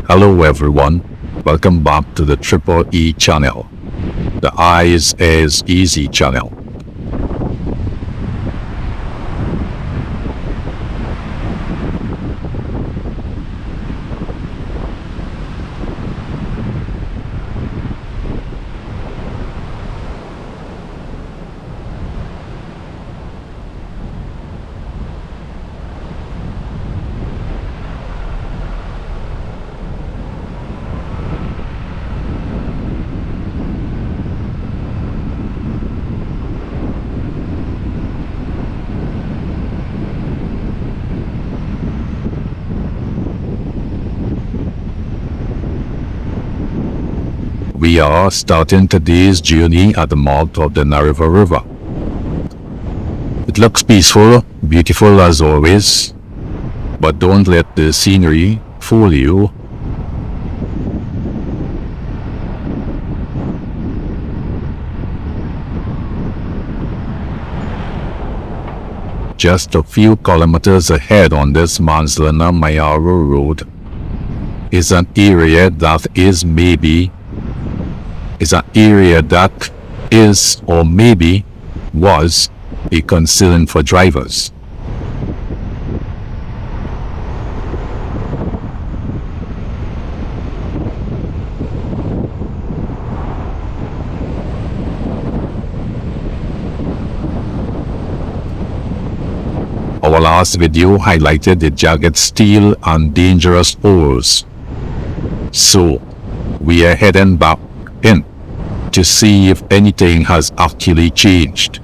Hello everyone, welcome back to the Triple E channel, the Eyes is Easy channel. We are starting today's journey at the mouth of the Nariva River. It looks peaceful, beautiful as always, but don't let the scenery fool you. Just a few kilometers ahead on this Manslana Mayaro Road is an area that is or maybe was a concern for drivers. Our last video highlighted the jagged steel and dangerous holes. So, we are heading back in to see if anything has actually changed.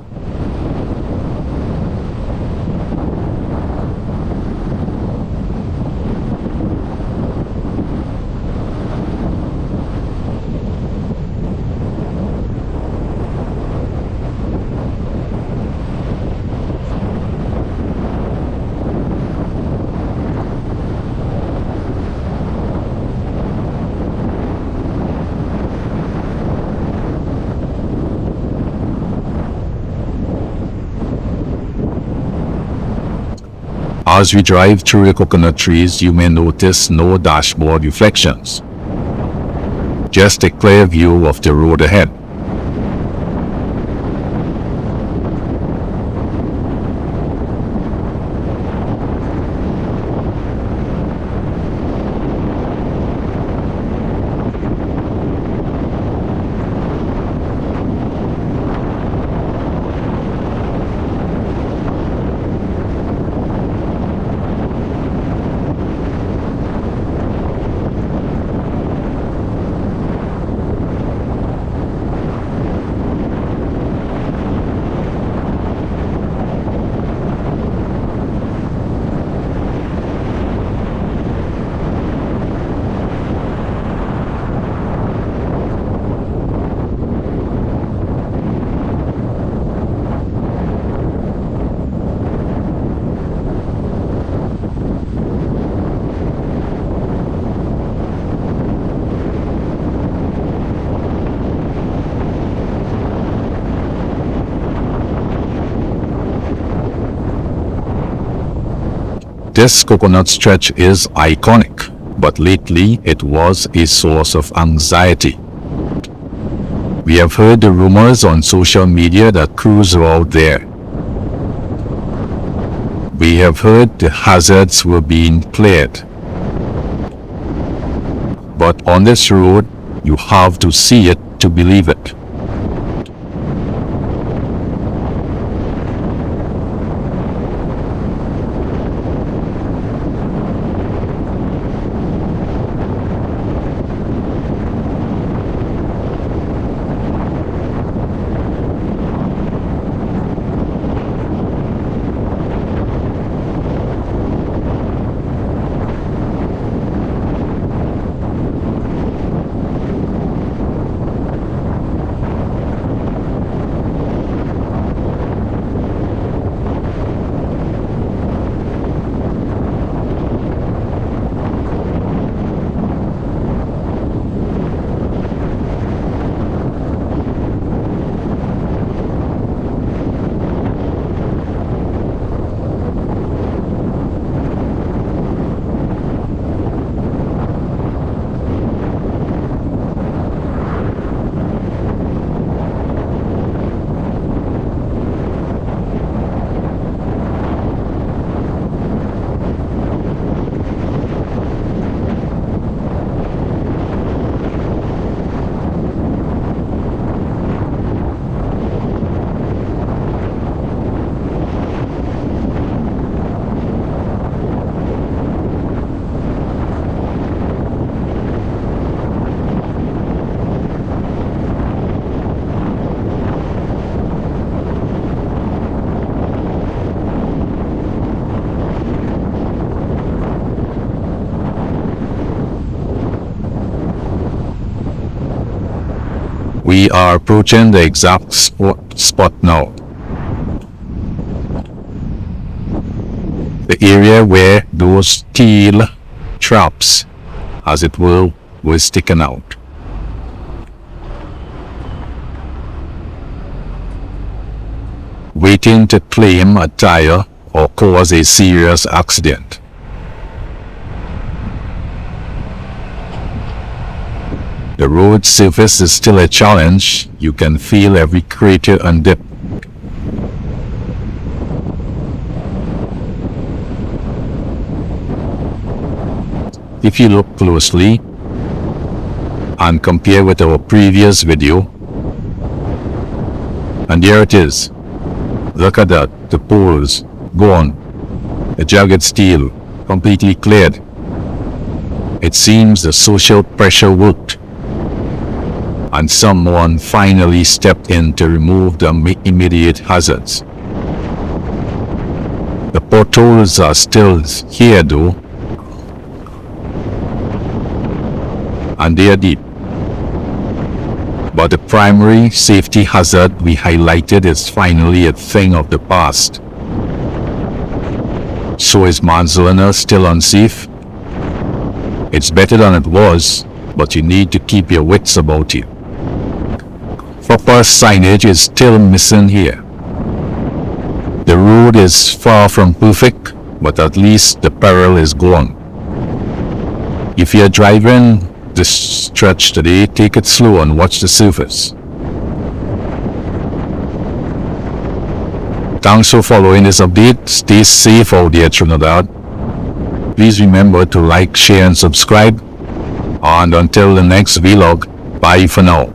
As we drive through the coconut trees, you may notice no dashboard reflections, just a clear view of the road ahead. This coconut stretch is iconic, but lately it was a source of anxiety. We have heard the rumors on social media that crews were out there. We have heard the hazards were being cleared. But on this road, you have to see it to believe it. We are approaching the exact spot now. The area where those steel traps, as it were sticking out. Waiting to claim a tire or cause a serious accident. The road surface is still a challenge. You can feel every crater and dip. If you look closely and compare with our previous video, and there it is. Look at that, the poles gone, the jagged steel completely cleared. It seems the social pressure worked, and someone finally stepped in to remove the immediate hazards. The potholes are still here though, and they are deep. But the primary safety hazard we highlighted is finally a thing of the past. So is Manzana still unsafe? It's better than it was, but you need to keep your wits about you. Proper signage is still missing here. The road is far from perfect, but at least the peril is gone. If you're driving this stretch today, take it slow and watch the surface. Thanks for following this update. Stay safe out there, Trinidad. Please remember to like, share and subscribe. And until the next vlog, bye for now.